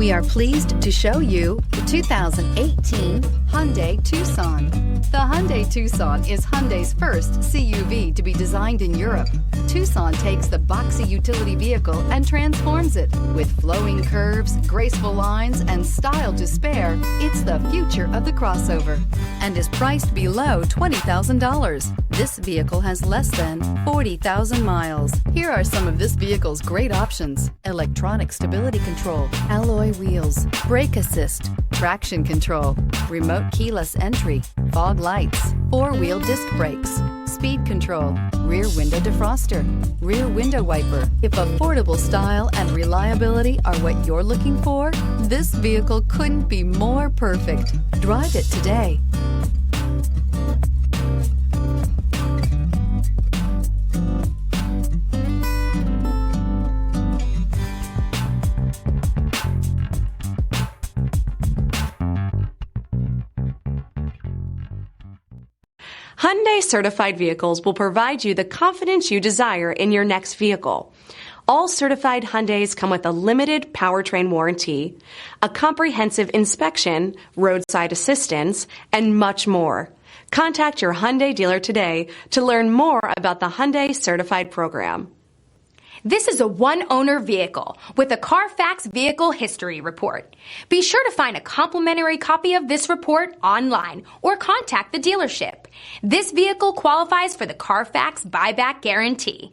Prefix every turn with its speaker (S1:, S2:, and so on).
S1: We are pleased to show you the 2018 Hyundai Tucson. The Hyundai Tucson is Hyundai's first CUV to be designed in Europe. Tucson takes the boxy utility vehicle and transforms it. With flowing curves, graceful lines, and style to spare, it's the future of the crossover and is priced below $20,000. This vehicle has less than 40,000 miles. Here are some of this vehicle's great options: electronic stability control, alloy wheels, brake assist, traction control, remote keyless entry, fog lights, four-wheel disc brakes, speed control, rear window defroster, rear window wiper. If affordable style and reliability are what you're looking for, this vehicle couldn't be more perfect. Drive it today.
S2: Hyundai certified vehicles will provide you the confidence you desire in your next vehicle. All certified Hyundais come with a limited powertrain warranty, a comprehensive inspection, roadside assistance, and much more. Contact your Hyundai dealer today to learn more about the Hyundai certified program.
S3: This is a one-owner vehicle with a CARFAX Vehicle History Report. Be sure to find a complimentary copy of this report online or contact the dealership. This vehicle qualifies for the CARFAX Buyback Guarantee.